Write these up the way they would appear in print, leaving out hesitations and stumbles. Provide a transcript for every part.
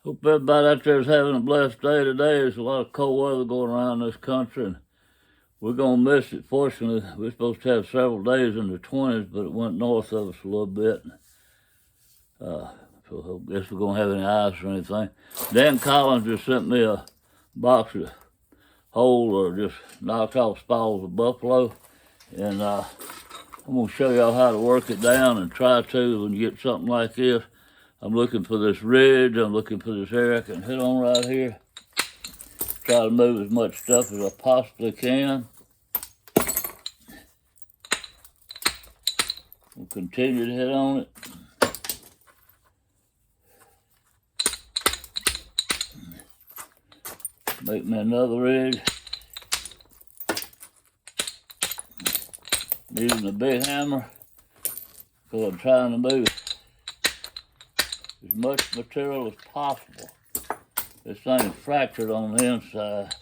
Hope everybody out there is having a blessed day today. There's a lot of cold weather going around this country, and we're going to miss it. Fortunately, we're supposed to have several days in the 20s, but it went north of us a little bit. So I guess we're going to have any ice or anything. Dan Collins just sent me a box of whole or just knocked off spalls of buffalo, and I'm going to show y'all how to work it down and try to when you get something like this. I'm looking for this ridge. I'm looking for this area I can hit on right here. Try to move as much stuff as I possibly can. We'll continue to hit on it. Make me another ridge. Using a big hammer because I'm trying to move as much material as possible. This thing is fractured on the inside.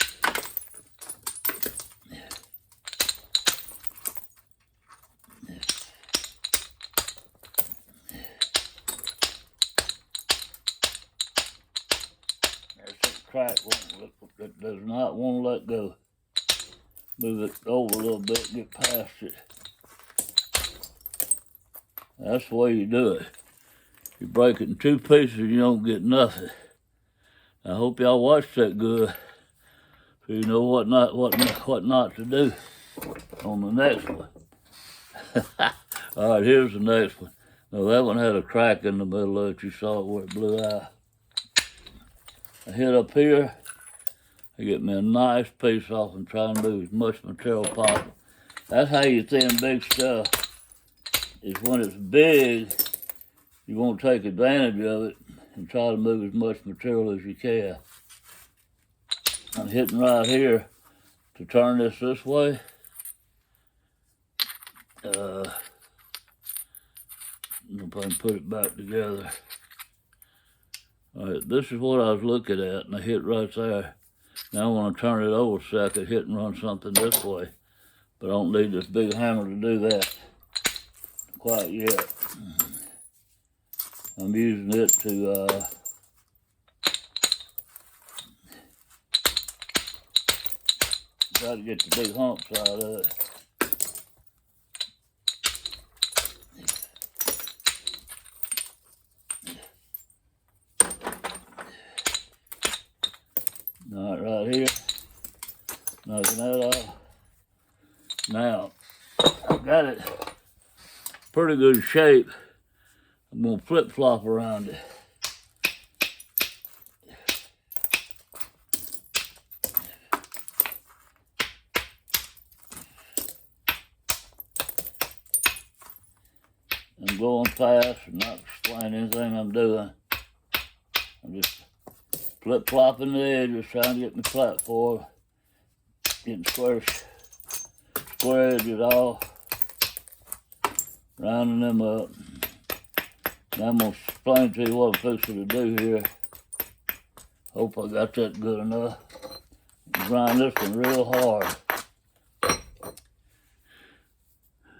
There's a crack that does not want to let go. Move it over a little bit, get past it. That's the way you do it. You break it in two pieces, you don't get nothing. I hope y'all watch that good, so you know what not to do on the next one. All right, here's the next one. Now that one had a crack in the middle of it. You saw it where it blew out. I hit up here. I get me a nice piece off and try and move as much material possible. That's how you thin big stuff. Is when it's big, you want to take advantage of it and try to move as much material as you can. I'm hitting right here to turn this way. If I can put it back together. All right, this is what I was looking at, and I hit right there. Now I want to turn it over so I could hit and run something this way. But I don't need this big hammer to do that quite yet. I'm using it to try to get the big humps out of it. All right here, knocking that off. Now, I've got it pretty good shape. I'm gonna flip-flop around it. I'm going fast and not explaining anything I'm doing. I'm just flip-flopping the edges, trying to get my platform, getting square edges off, rounding them up. Now I'm going to explain to you what I'm fixing to do here. Hope I got that good enough. Grind this one real hard.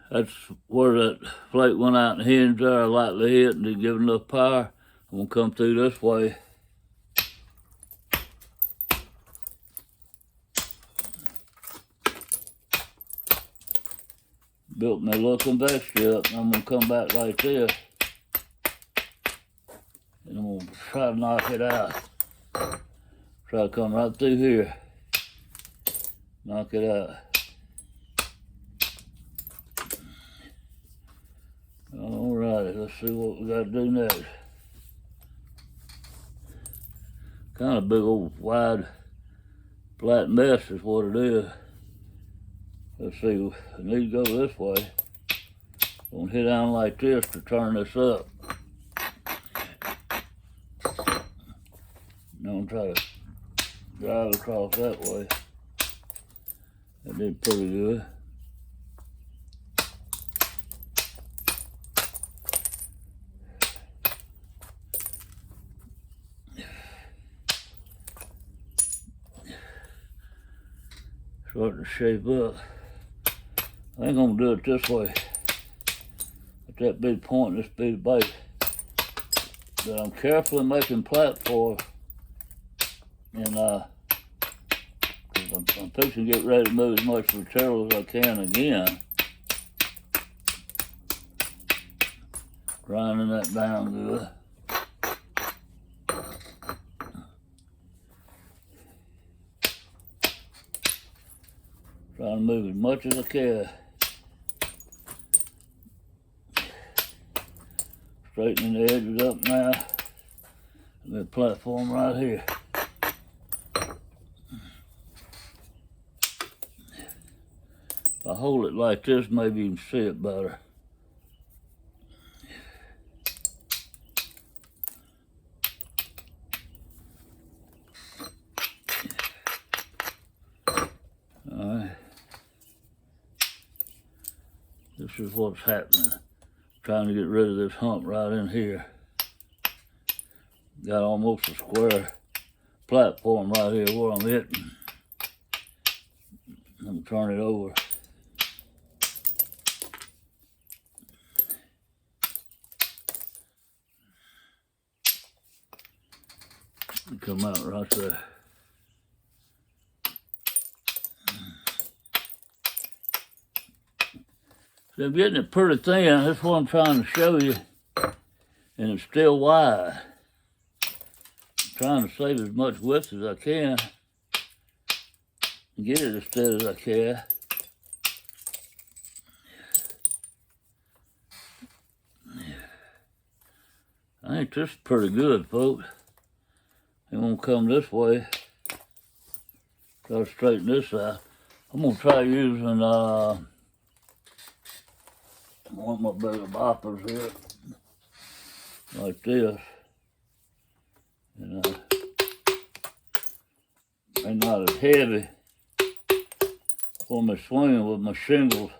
That's where that flake went out and hinged there. I lightly hit and didn't give enough power. I'm going to come through this way. Built my looking vesture up, and I'm going to come back like this. And I'm going to try to knock it out. Try to come right through here. Knock it out. Alrighty, let's see what we got to do next. Kind of big old wide flat mess is what it is. Let's see, I need to go this way. I'm going to hit down like this to turn this up. Now I'm going to try to drive across that way. That did pretty good. Starting to shape up. I ain't gonna do it this way. At that big point, this big base. But I'm carefully making platform And 'cause I'm fixing to get ready to move as much material as I can again. Grinding that down good. Trying to move as much as I can. Straightening the edges up now. The platform right here. If I hold it like this, maybe you can see it better. Alright. This is what's happening. Trying to get rid of this hump right in here. Got almost a square platform right here where I'm hitting. I'm gonna turn it over. Come out right there. So I'm getting it pretty thin. That's what I'm trying to show you. And it's still wide. I'm trying to save as much width as I can. And get it as steady as I can. I think this is pretty good, folks. It won't come this way. Try to straighten this out. I'm gonna try using one of my bigger boppers here, like this. And they're not as heavy for me swinging with my shingles.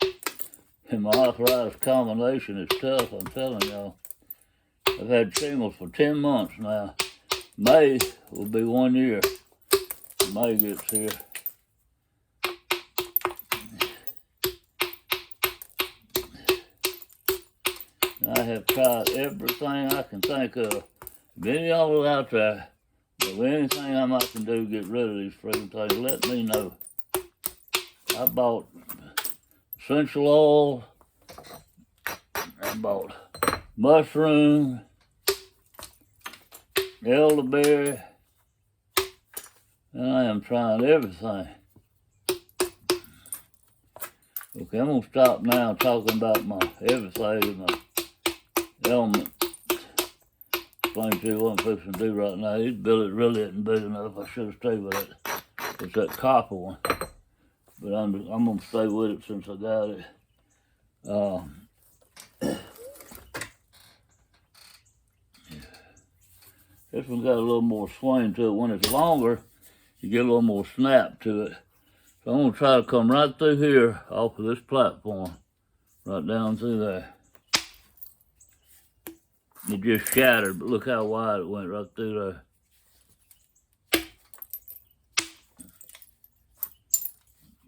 And my arthritis combination is tough, I'm telling y'all. I've had shingles for 10 months now. May will be 1 year. May gets here. I have tried everything I can think of. If any of y'all out there, if anything I can do to get rid of these freaking things, let me know. I bought essential oil. I bought mushroom, elderberry, and I am trying everything. Okay, I'm gonna stop now talking about my everything, my element. Explain to you what I'm fixing to do right now. This billet really isn't big enough. I should have stayed with it. It's that copper one, but I'm gonna stay with it since I got it. This one got a little more swing to it. When it's longer, you get a little more snap to it. So I'm gonna try to come right through here off of this platform, right down through there. It just shattered, but look how wide it went right through there.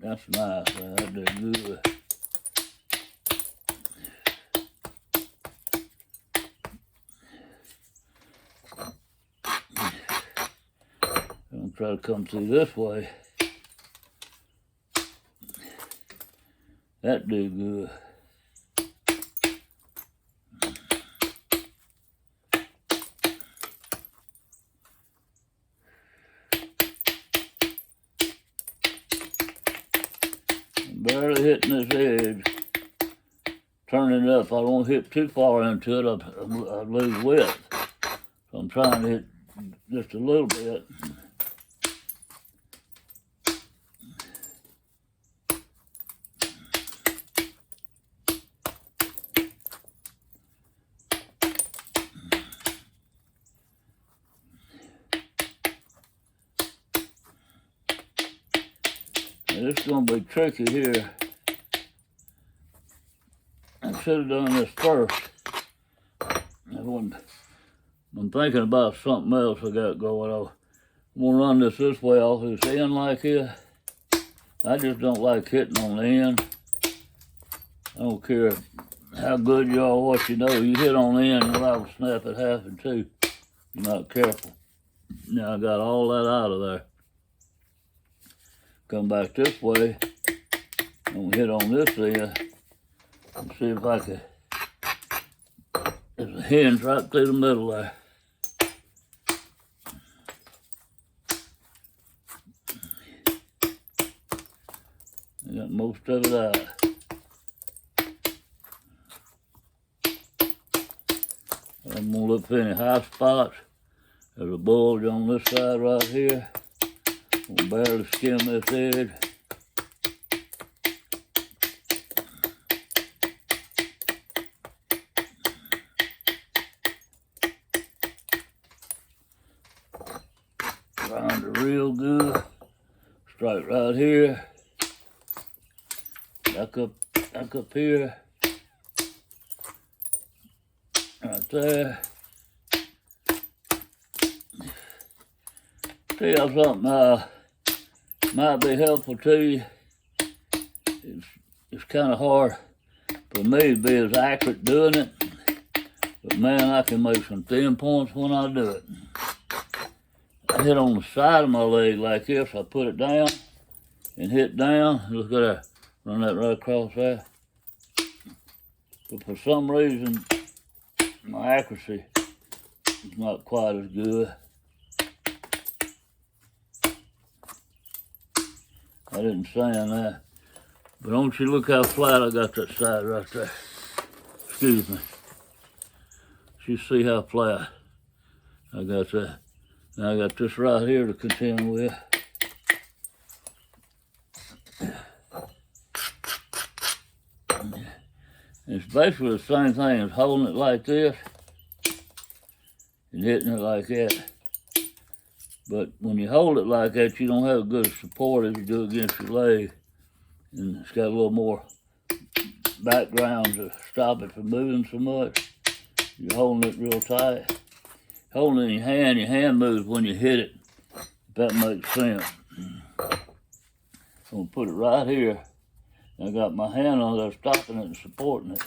That's nice, man. That did good. I'm gonna try to come through this way. That did good. I'm barely hitting this edge. Turning it up. If I don't hit too far into it, I'd lose width. So I'm trying to hit just a little bit. This is going to be tricky here. I should have done this first. I'm thinking about something else I got going on. I'm going to run this way off this end like this. I just don't like hitting on the end. I don't care how good you are, what you know. You hit on the end, you'll have to snap it half in two. You're not careful. Now I got all that out of there. Come back this way. I'm gonna hit on this end and see if I can. There's a hinge right through the middle there. I got most of it out. I'm gonna look for any high spots. There's a bulge on this side right here. I'm gonna barely skim this edge. Grind it real good. Strike right here. Back up here. Right there. Tell y'all something might be helpful to you. It's kind of hard for me to be as accurate doing it, but man, I can make some thin points when I do it. I hit on the side of my leg like this. I put it down and hit down. Look at that. Run that right across there. But for some reason, my accuracy is not quite as good. I didn't sand that. But don't you look how flat I got that side right there. Excuse me. You see how flat I got that. Now I got this right here to contend with. It's basically the same thing as holding it like this and hitting it like that. But when you hold it like that, you don't have good support if you do it against your leg. And it's got a little more background to stop it from moving so much. You're holding it real tight. Holding it in your hand moves when you hit it, if that makes sense. I'm gonna put it right here. I got my hand on there stopping it and supporting it.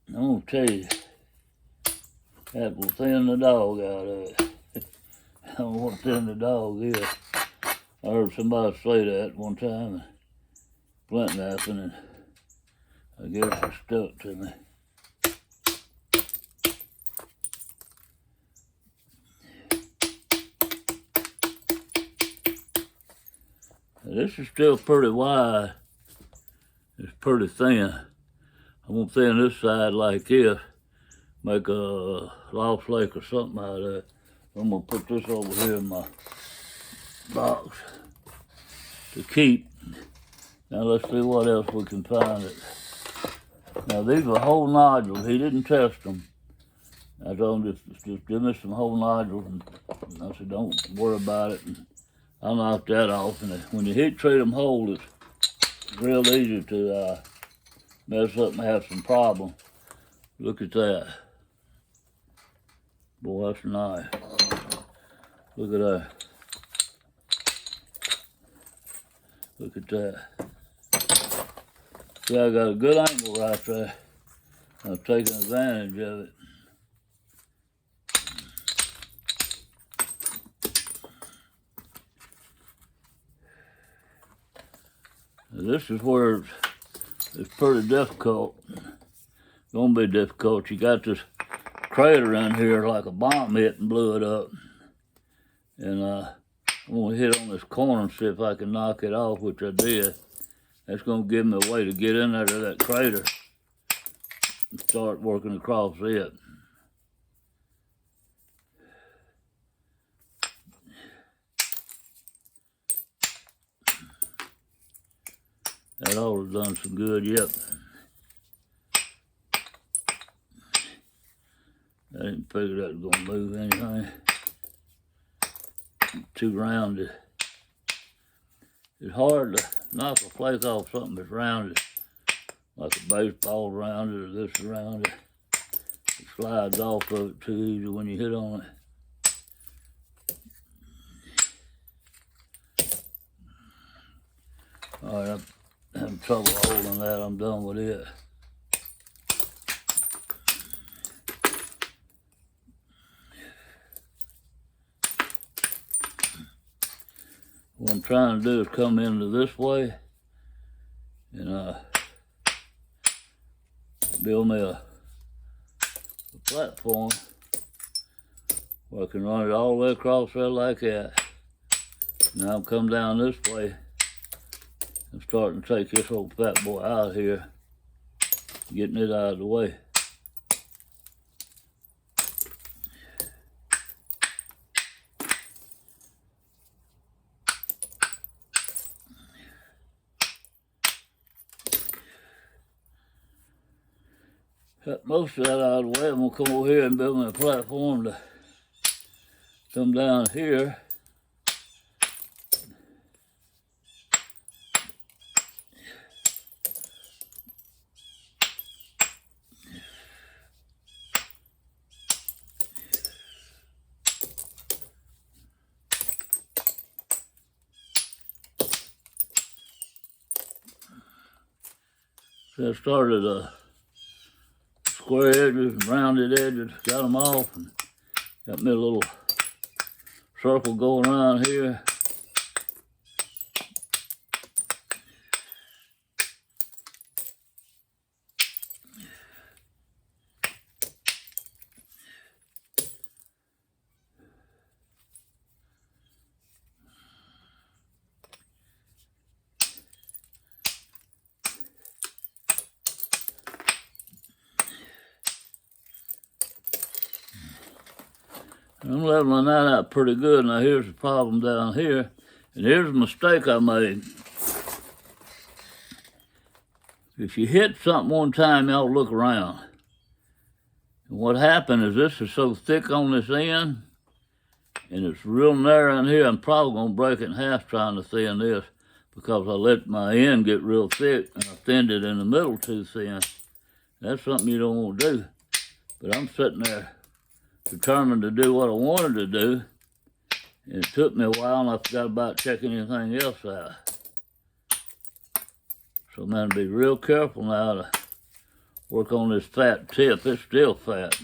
I'm gonna tell you, that will thin the dog out of it. I don't want to thin the dog here. I heard somebody say that one time, flint knapping, and I guess it stuck to me. This is still pretty wide. It's pretty thin. I'm gonna thin this side like this, make a lost lake or something out of it. I'm gonna put this over here in my box to keep. Now let's see what else we can find it. Now these are whole nodules. He didn't test them. I told him just give me some whole nodules, and I said don't worry about it. And I knocked that off, and when you heat treat them whole, it's real easy to mess up and have some problems. Look at that. Boy, that's nice. Look at that. Look at that. See, I got a good angle right there. I'm taking advantage of it. This is where it's pretty difficult. It's gonna be difficult. You got this crater in here like a bomb hit and blew it up. And I'm gonna hit on this corner and see if I can knock it off, which I did. That's gonna give me a way to get in there to that crater and start working across it. That ought to have done some good, yep. I didn't figure that was gonna move anything. Too rounded. It's hard to knock a flake off something that's rounded, like a baseball rounded or this rounded. It slides off of it too easy when you hit on it. All right, I'm having trouble holding that. I'm done with it. What I'm trying to do is come into this way and build me a platform where I can run it all the way across there like that. Now I'm come down this way and starting to take this old fat boy out here, getting it out of the way. Got most of that out of the way. I'm gonna come over here and build me a platform to come down here. So I started square edges and rounded edges, got them off, and got me a little circle going around here. I'm leveling that out pretty good. Now here's the problem down here, and here's a mistake I made. If you hit something one time, you ought to look around. And what happened is this is so thick on this end, and it's real narrow in here. I'm probably gonna break it in half trying to thin this because I let my end get real thick and I thinned it in the middle too thin. That's something you don't want to do. But I'm sitting there determined to do what I wanted to do, and it took me a while, and I forgot about checking anything else out. So I'm going to be real careful now to work on this fat tip. It's still fat.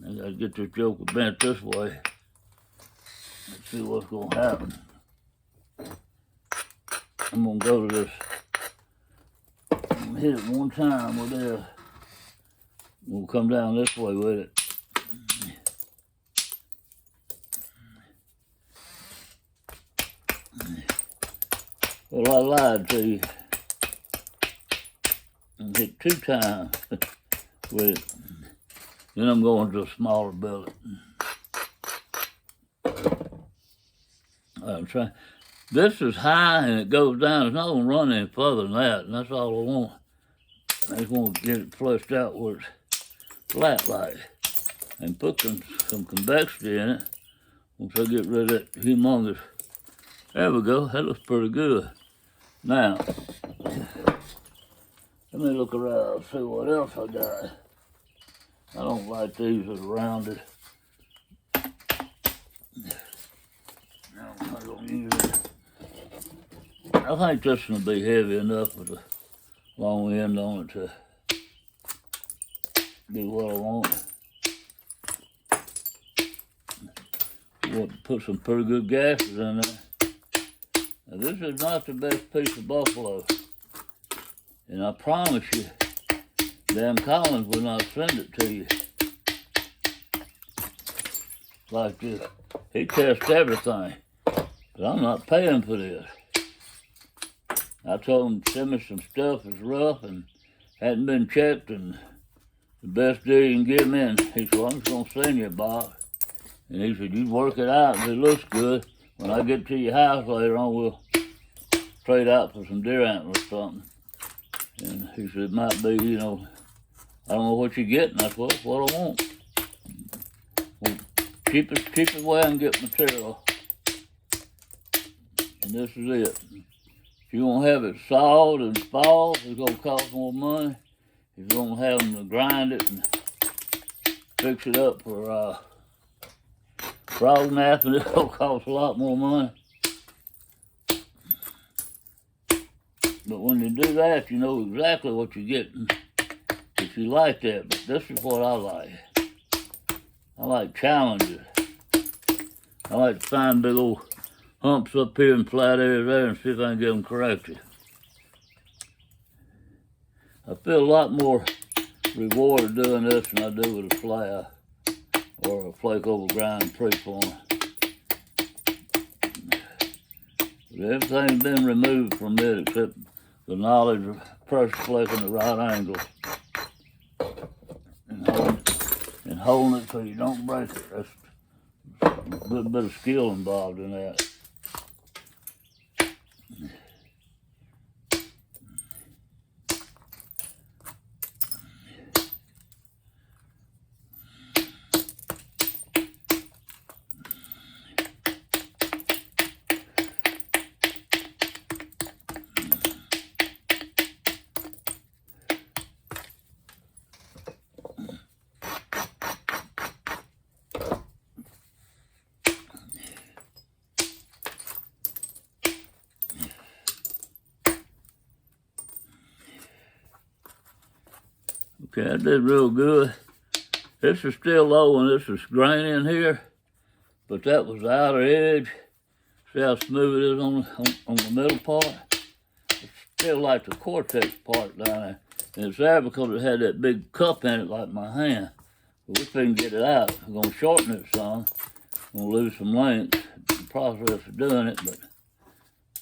I got to get this joker bent this way. Let's see what's going to happen. I'm going to go to this. I'm going to hit it one time with this. We'll come down this way with it. Well, I lied to you. And hit 2 times with it. Then I'm going to a smaller billet. I'm trying. This is high and it goes down. It's not going to run any further than that, and that's all I want. I just want to get it flushed out where it's flat like, and put some convexity in it. Once I get rid of that humongous, there we go, that looks pretty good. Now, let me look around and see what else I got. I don't like these that are rounded. No, I don't use it. I think this is going to be heavy enough with a long end on it to do what I want. I want to put some pretty good gases in there. Now this is not the best piece of buffalo. And I promise you, Dan Collins will not send it to you like this. He tests everything, but I'm not paying for this. I told him, send me some stuff that's rough and hadn't been checked, and the best deal you can give me. And he said, well, I'm just going to send you a box. And he said, you work it out if it looks good. When I get to your house later on, we'll trade out for some deer antlers or something. And he said, it might be, you know, I don't know what you're getting. I said, well, that's what I want. Well, cheapest way I can get material. And this is it. If you want to have it sawed and spalled, it's going to cost more money. If you want to have them to grind it and fix it up for frog napping, it's going to cost a lot more money. But when you do that, you know exactly what you're getting if you like that. But this is what I like. I like challenges. I like to find big old humps up here and flat areas there and see if I can get them corrected. I feel a lot more rewarded doing this than I do with a flail or a flake over grind preform. Everything's been removed from it except the knowledge of pressure flaking the right angle and holding it so you don't break it. That's a good bit of skill involved in that. Okay, I did real good. This is still low and this is grainy in here, but that was the outer edge. See how smooth it is on the middle part? It's still like the cortex part down there. And it's there because it had that big cup in it like my hand. But if we can get it out, we're gonna shorten it some. We're gonna lose some length in the process of doing it, but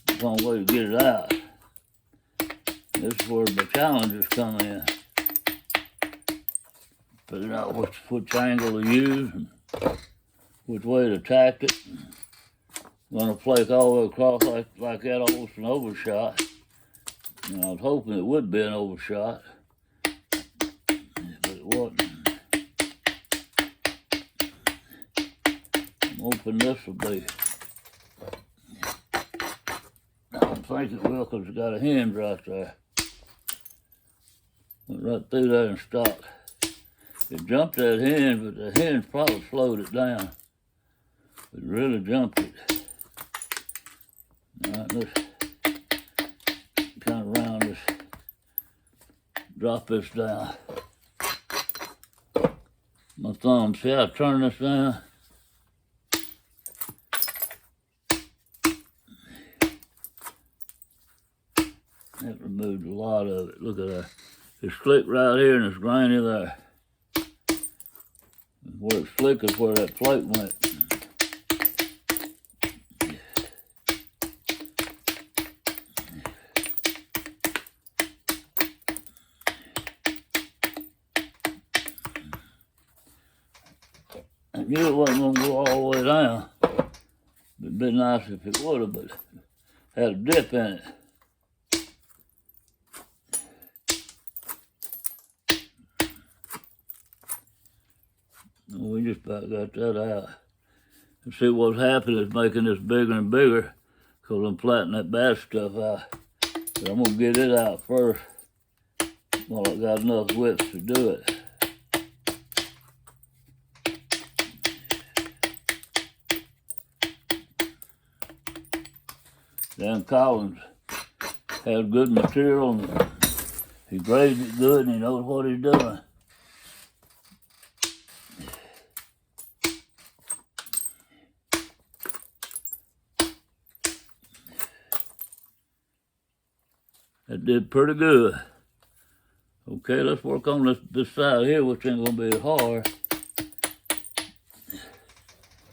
there's one way to get it out. This is where the challenges come in. Figure out which angle to use and which way to attack it. I'm gonna flake all the way across like that, almost an overshot. And I was hoping it would be an overshot, but it wasn't. I'm hoping this will be. I don't think it will because it's got a hinge right there. Went right through there and stopped. It jumped that hinge, but the hinge probably slowed it down. It really jumped it. All right, let's kind of round this, drop this down. My thumb, see how I turn this down? That removed a lot of it. Look at that. It's slick right here and it's grainy there. Where it's slick is where that flake went. I knew it wasn't going to go all the way down. It'd been nice if it would have, but it had a dip in it. We just about got that out. And see what's happening is making this bigger and bigger because I'm flattening that bad stuff out. But I'm going to get it out first while I got enough width to do it. Dan Collins has good material and he grades it good and he knows what he's doing. That did pretty good. Okay, let's work on this side here, which ain't gonna be hard.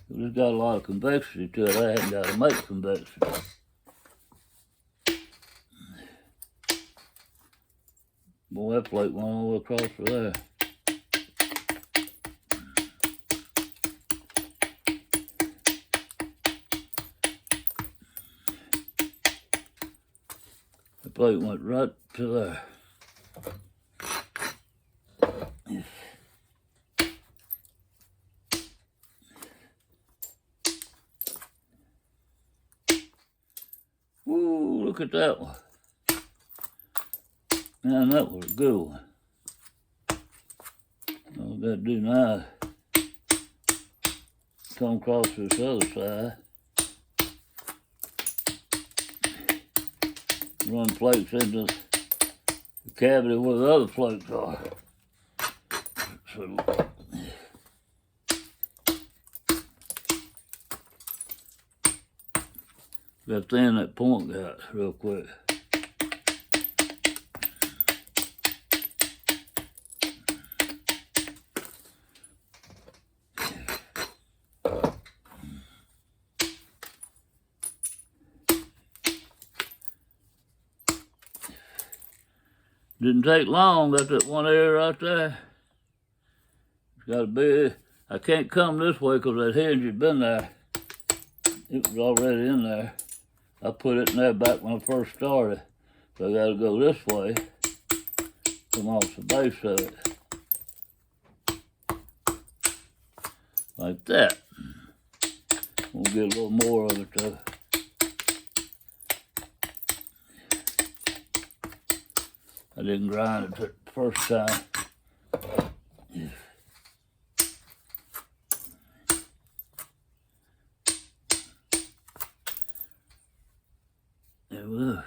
It's got a lot of convexity to it. I haven't got to make convexity. Boy, that plate went all the way across for there. The plate went right to there. Woo, look at that one. Man, that was a good one. All I gotta do now is come across this other side. Run plates into the cavity where the other plates are. So, Got thin that point got real quick. Didn't take long, got that one area right there. It's got a big, I can't come this way because that hinge had been there. It was already in there. I put it in there back when I first started. So I gotta go this way, come off the base of it. Like that. We'll get a little more of it though. I didn't grind it the first time. There we go.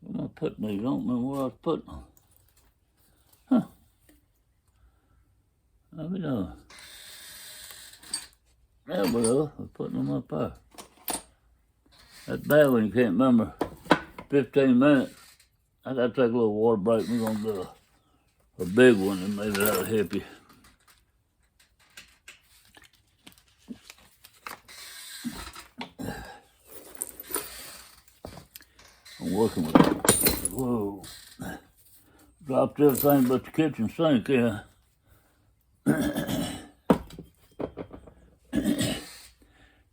Where am I putting these? I don't remember where I was putting them. Huh. How we doing? There we go. I'm putting them up there. That's bad when you can't remember 15 minutes. I gotta take a little water break. We're gonna do a big one and maybe that'll help you. I'm working with it. Whoa. Dropped everything but the kitchen sink in.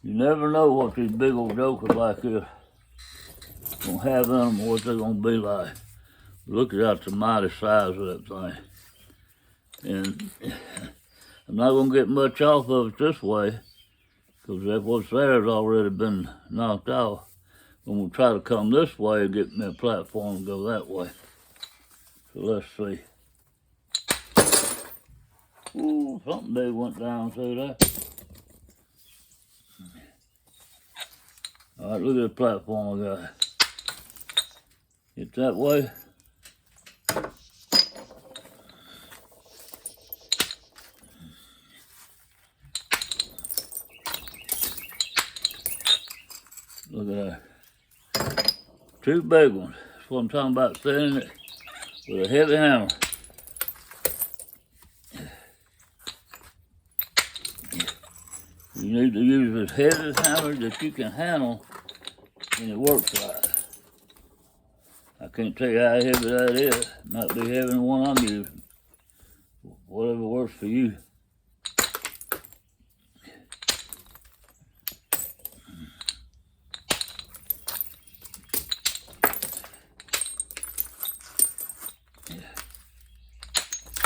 You never know what these big old jokers like this gonna have in them or what they're gonna be like. Look at the mighty size of that thing. And I'm not gonna get much off of it this way because that what's there has already been knocked off. I'm gonna try to come this way and get me a platform and go that way. So let's see. Ooh, something big went down through there. All right, look at the platform I got. Get that way. Look at that. Two big ones. That's what I'm talking about, setting it with a heavy hammer. You need to use as heavy a hammer that you can handle and it works right. I can't tell you how heavy that is. It might be heavier than the one I'm using. Whatever works for you.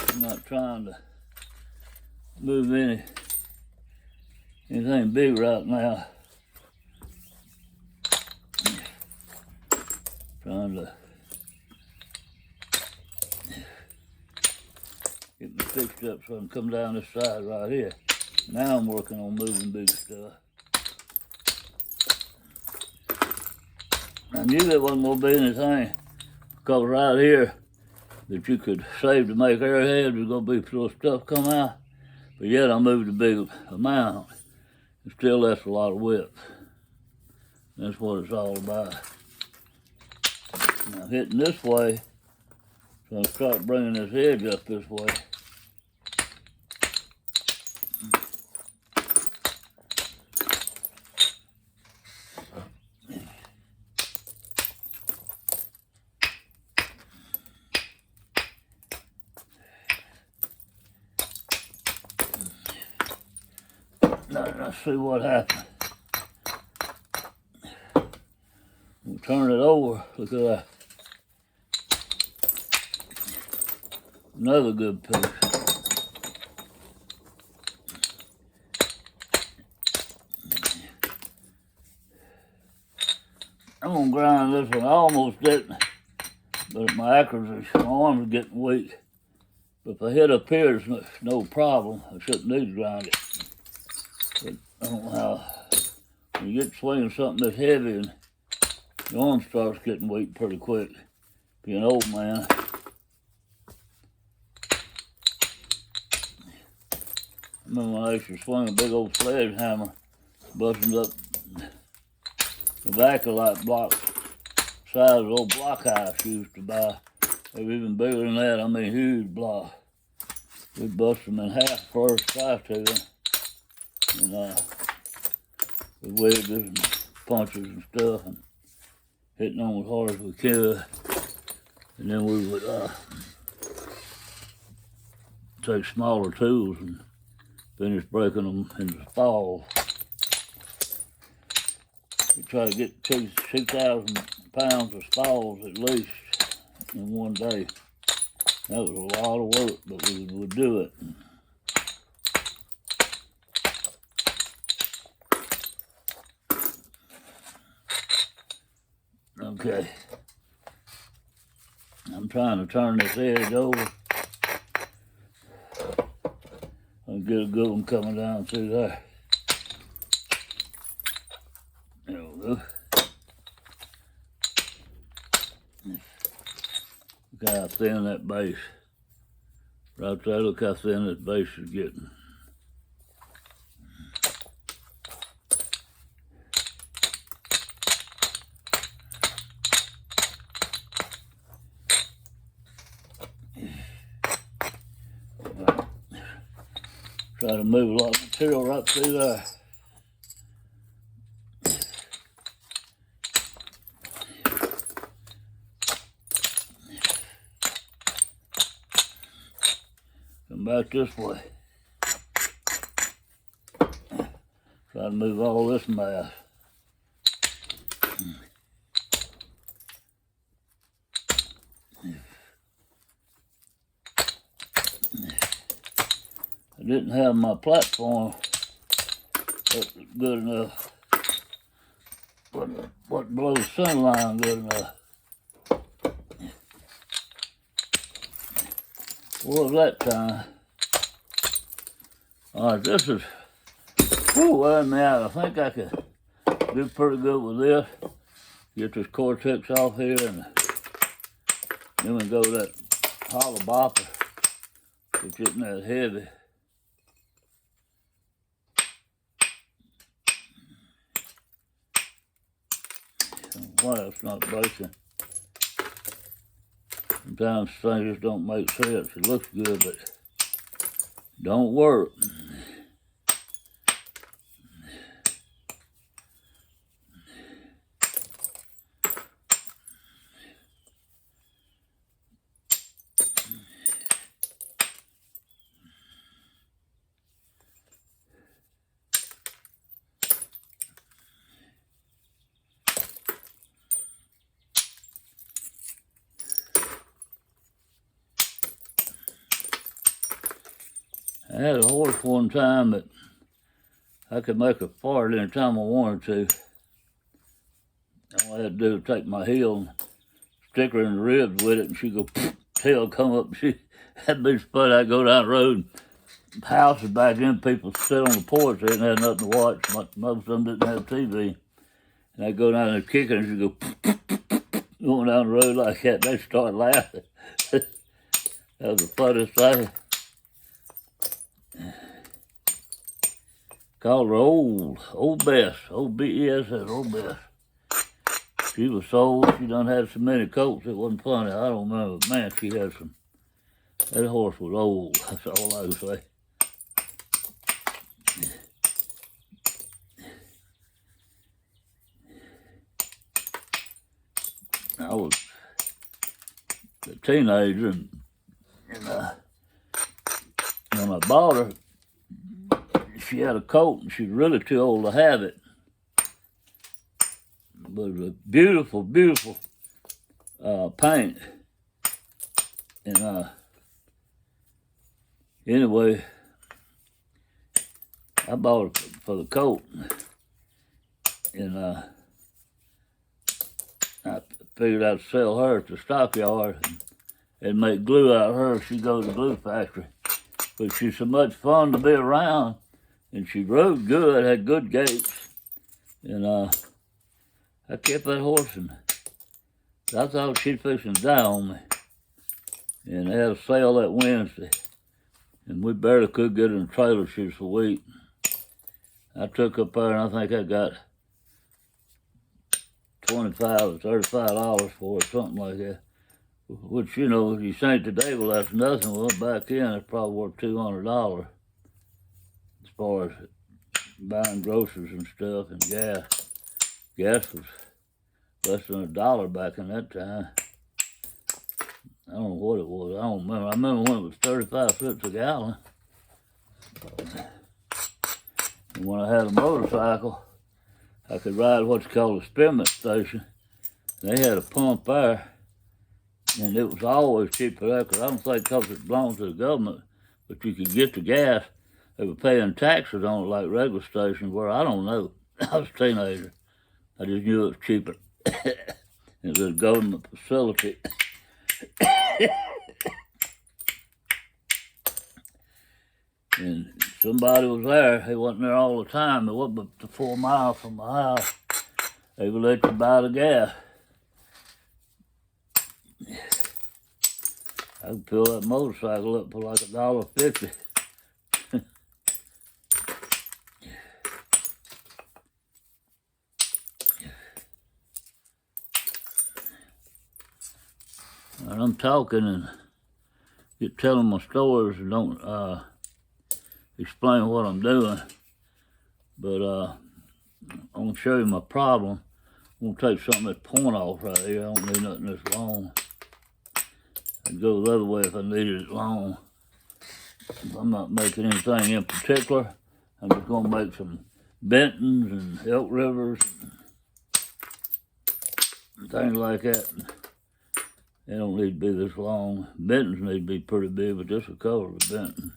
I'm not trying to move anything big right now. Trying to get me fixed up so I can come down this side right here. Now I'm working on moving big stuff. I knew there wasn't going to be anything because right here that you could save to make arrowheads was going to be little stuff come out. But yet I moved a big amount. It still left a lot of width. That's what it's all about. Now hitting this way, so I'm start bringing this edge up this way. Now let's see what happens. We'll turn it over. Look at that. Another good piece. I'm gonna grind this one. I almost didn't, but my arms are getting weak. But if I hit up here, there's no problem. I shouldn't need to grind it. But I don't know how. When you get swinging something that's heavy and your arm starts getting weak pretty quick. Be an old man. I remember when I used to swing a big old sledgehammer busting up the back of like block size of old block house used to buy. They were even bigger than that. I mean, huge block. We bust them in half first, try to, and with wedges and punches and stuff, and hitting them as hard as we could. And then we would take smaller tools and finish breaking them into spalls. We try to get 2,000 pounds of spalls at least in one day. That was a lot of work, but we would do it. Okay. I'm trying to turn this edge over and get a good one coming down through there. There we go. Look how thin that base. Right there, look how thin this base is getting. Try to move a lot of material right through there. Come back this way. Try to move all this mass. I didn't have my platform that was good enough. What blows sunline good enough. What was that time? All right, this is, wearing me out. I think I could do pretty good with this. Get this cortex off here, and then we go to that hollow bopper, which isn't that heavy. Why it's not breaking. Sometimes things just don't make sense. It looks good, but don't work. I had a horse one time that I could make her fart anytime I wanted to. All I had to do was take my heel and stick her in the ribs with it, and she'd go, tail come up, and that'd be spud. I'd go down the road. Houses back then, people sit on the porch, they didn't have nothing to watch. Most of them didn't have TV. And I'd go down there kicking, and she'd go, going down the road like that. They start laughing. That was the funniest thing. Called her Old Bess, Old B-E-S-S, Old Bess. She was sold. She done had so many coats, it wasn't funny. I don't remember, but man, she had some. That horse was old, that's all I can say. I was a teenager, and when I bought her, she had a coat, and she was really too old to have it. But it was a beautiful, beautiful paint. And anyway, I bought it for the coat. And I figured I'd sell her at the stockyard and make glue out of her. She'd go to the glue factory. But she's so much fun to be around. And she rode good, had good gaits. And I kept that horse, and I thought she'd fixing to die on me. And they had a sale that Wednesday. And we barely could get in the trailer, she was so weak. I took up there and I think I got $25 or $35 for it, something like that. Which, you know, you think today, well, that's nothing. Well, back then, it's probably worth $200 as far as buying groceries and stuff and gas. Gas was less than $1 back in that time. I don't know what it was. I don't remember. I remember when it was 35 cents a gallon. And when I had a motorcycle, I could ride what's called a spearmint station. They had a pump there, and it was always cheaper there, because I don't think because it belonged to the government, but you could get the gas. They were paying taxes on it like regular stations, where I don't know. I was a teenager. I just knew it was cheaper. It was a government facility. And somebody was there. They wasn't there all the time. It wasn't but 4 miles from my house. They would let you buy the gas. I could fill that motorcycle up for like $1.50. And I'm talking and get telling my stories and don't explain what I'm doing. But I'm gonna show you my problem. I'm gonna take something that's point off right here. I don't need nothing this long. I'd go the other way if I needed it long. I'm not making anything in particular. I'm just gonna make some Bentons and Elk Rivers and things like that. They don't need to be this long. Bentons need to be pretty big, but this will cover the Benton.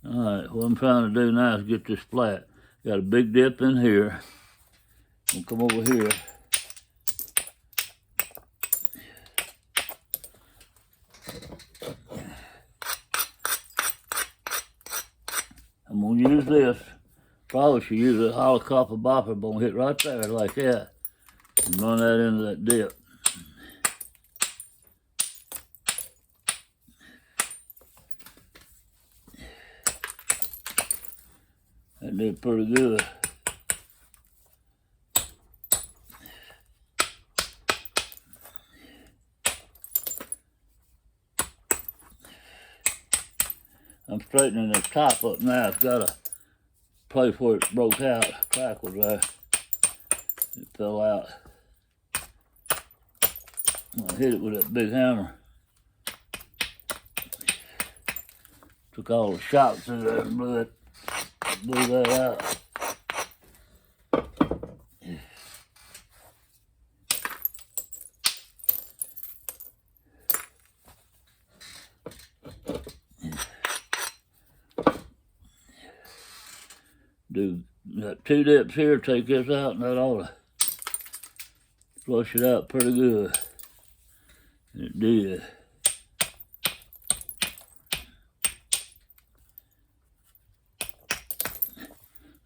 All right, what I'm trying to do now is get this flat. Got a big dip in here. I'm gonna come over here. I'm gonna use this. Probably should use a hollow copper bopper, but I'm gonna hit right there like that and run that into that dip. That did pretty good. I'm straightening the top up now. It's got a place where it broke out. Crack was there. It fell out. I hit it with that big hammer. Took all the shock through there and blew that out. Got 2 dips here, take this out, and that ought to flush it out pretty good. And it did.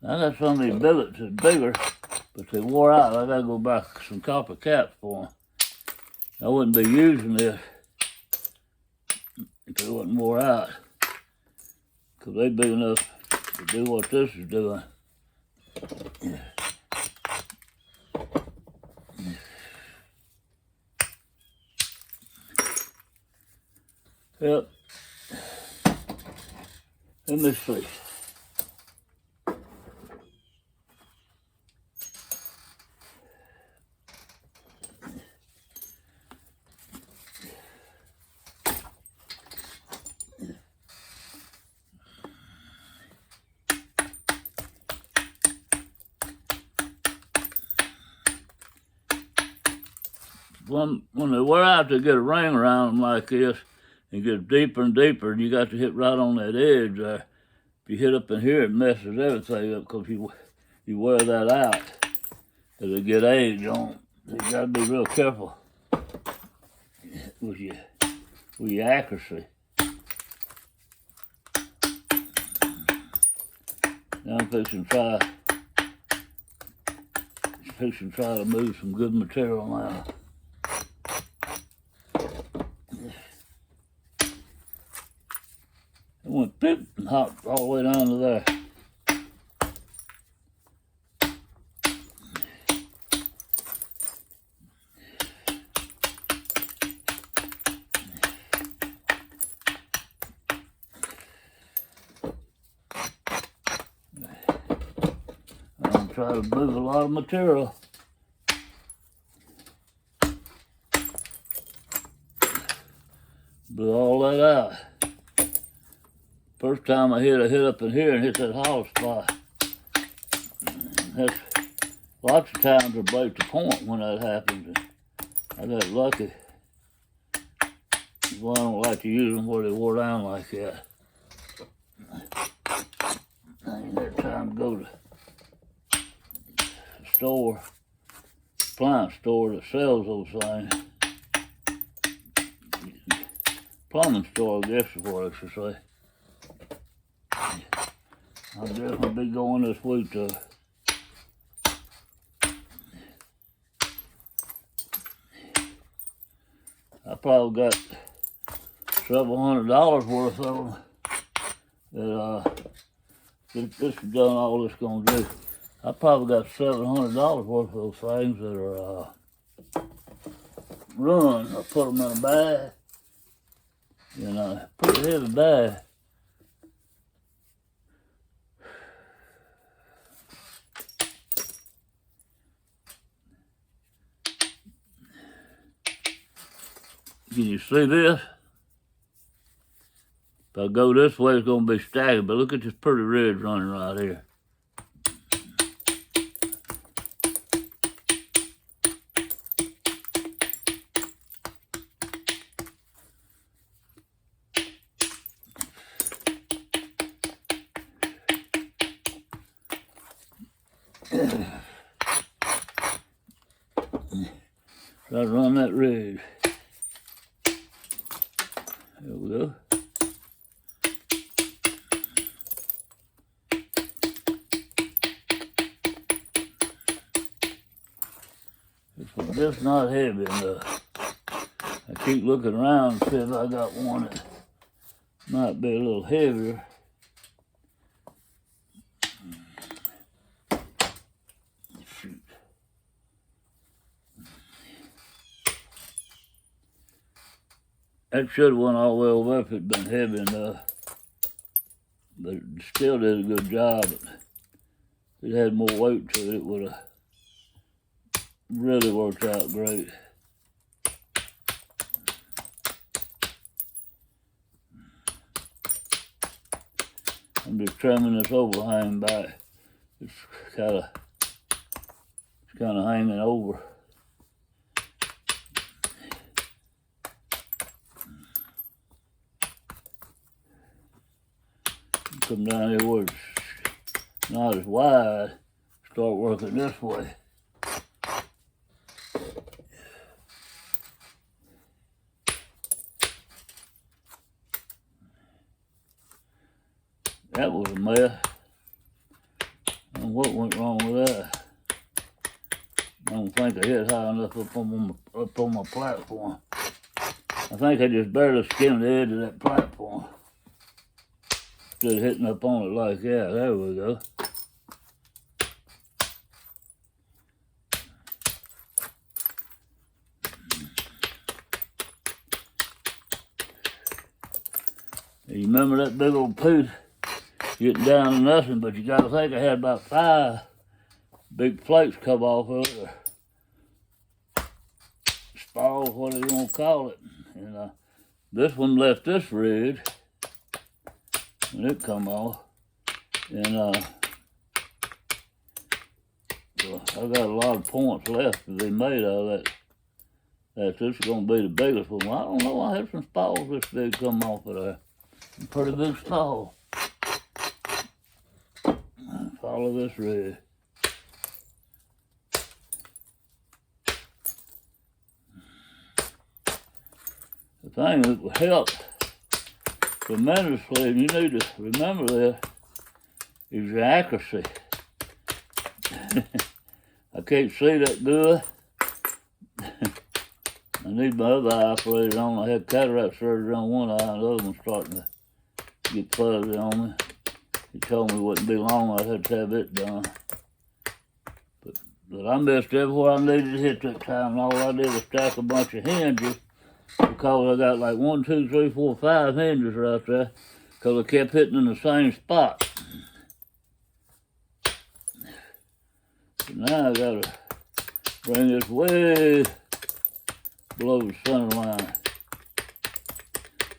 I got some of these billets that's bigger, but they wore out. I gotta go buy some copper caps for them. I wouldn't be using this if it wasn't wore out, because they big enough to do what this is doing. Yep. Let me see. When they wear out, they get a ring around them like this, and get deeper and deeper, and you got to hit right on that edge there. If you hit up in here, it messes everything up, because you wear that out as they get age on. You got to be real careful with your accuracy. Now I'm fixing to try to move some good material now. I went pip and hop all the way down to there. I'm trying to move a lot of material. Blew all that out. First time I hit up in here and hit that hollow spot. That's lots of times I break the point when that happens. I got lucky. Well, I don't like to use them where they wore down like that. I ain't had time to go to the store, appliance store that sells those things. Plumbing store, I guess is what I should say. I'll definitely be going this week to I probably got several $100 worth of them that this is done all this gonna do. I probably got $700 worth of those things that are run. I put them in a bag, pretty heavy bag. Can you see this? If I go this way, it's going to be staggered, but look at this pretty ridge running right here. Try to run that ridge. There we go. It's just not heavy enough. I keep looking around to see if I got one that might be a little heavier. Shoot. That should have went all the way over if it'd been heavy enough. But it still did a good job. If it had more weight to it, it would have really worked out great. I'm just trimming this overhang back. It's kind of hanging over. Come down here where it's not as wide. Start working this way. That was a mess. And what went wrong with that? I don't think I hit high enough up on my platform. I think I just barely skimmed the edge of that platform. Instead of hitting up on it like that. There we go. You remember that big old piece getting down to nothing, but you gotta think I had about 5 big flakes come off of it, or spalls, whatever you want to call it. And this one left this ridge, and it come off. And well, I got a lot of points left to be made out of that. This is gonna be the biggest one. Well, I don't know, I had some spalls this big come off of there. Pretty big spall. Follow this ridge. The thing that will help tremendously, and you need to remember this, is your accuracy. I can't see that good. I need my other eye operated on. I had cataract surgery on one eye, and the other one's starting to get fuzzy on me. He told me it wouldn't be long I'd have to have it done. But I missed everywhere I needed to hit that time, and all I did was stack a bunch of hinges because I got like 1, 2, 3, 4, 5 hinges right there because I kept hitting in the same spot. So now I gotta bring this way below the center line.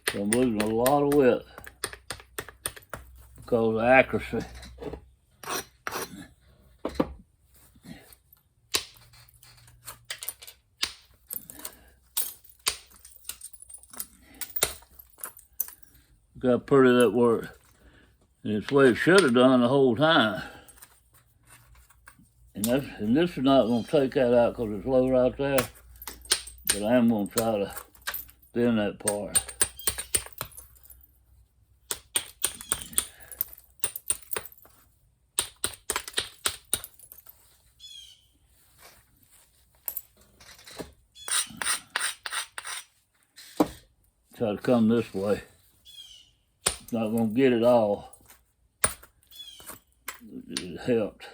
So I'm losing a lot of width because of accuracy. Look how pretty that worked. And it's the way it should have done the whole time. And this is not going to take that out because it's low right there. But I am going to try to thin that part. Try to come this way. Not going to get it all. It helped.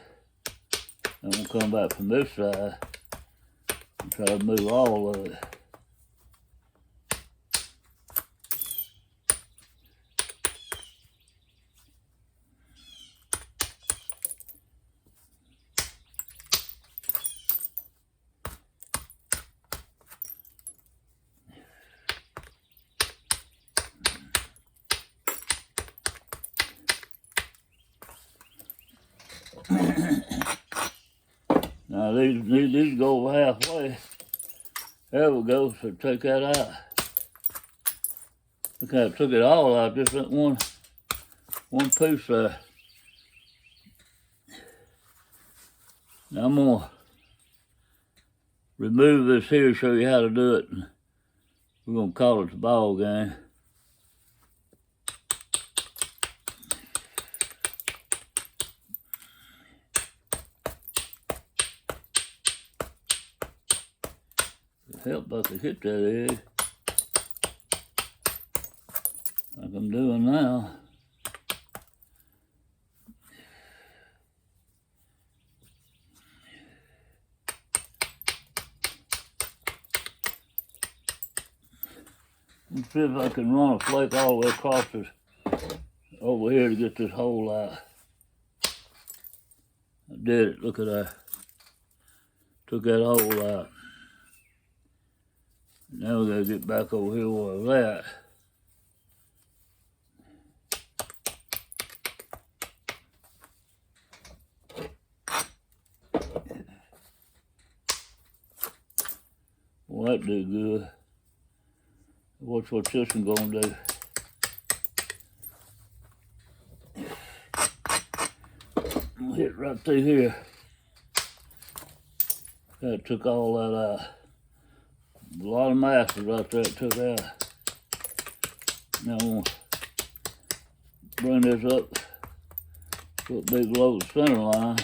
I'm going to come back from this side and try to move all of it. Now these go over halfway. There we go, so take that out. Look how I took it all out, just that one piece there. Now I'm gonna remove this here, show you how to do it. We're gonna call it the ball game. Help I could hit that egg like I'm doing now. Let's see if I can run a flake all the way across this over here to get this hole out. I did it, look at that. Took that hole out. Now we gotta get back over here where I was at. Well, that did good. Watch what this one gonna do. I'm gonna hit right through here. That took all that out. A lot of masses right there it took out. Now I'm gonna bring this up to a big below the center line.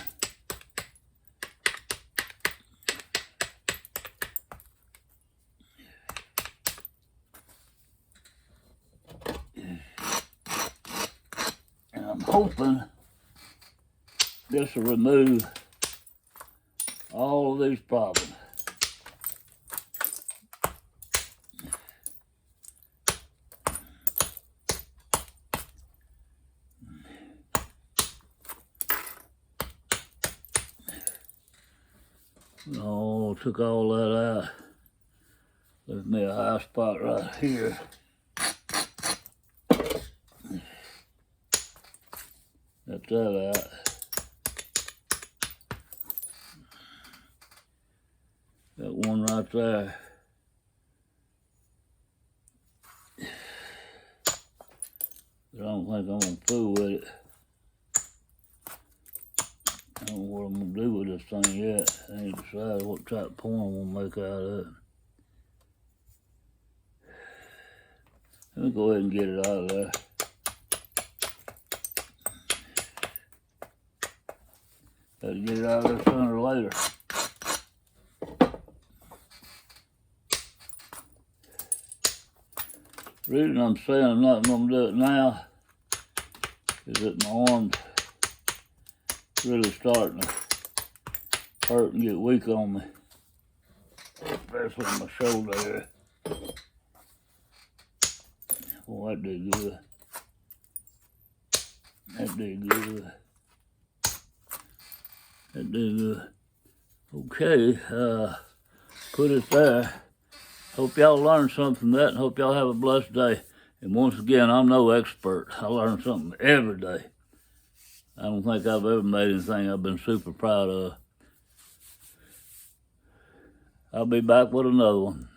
And I'm hoping this will remove all of these problems. Oh, took all that out. Left me a high spot right here. Got that out. Got one right there. But I don't think I'm gonna fool with it. I don't know what I'm gonna do with this thing yet. I ain't decided what type of porn I'm gonna make out of it. Let me go ahead and get it out of there. Got to get it out of there sooner or later. The reason I'm saying I'm not gonna do it now is that my arms really starting to hurt and get weak on me. Especially on my shoulder area. Oh, that did good. That did good. That did good. Okay, put it there. Hope y'all learned something from that and hope y'all have a blessed day. And once again, I'm no expert. I learn something every day. I don't think I've ever made anything I've been super proud of. I'll be back with another one.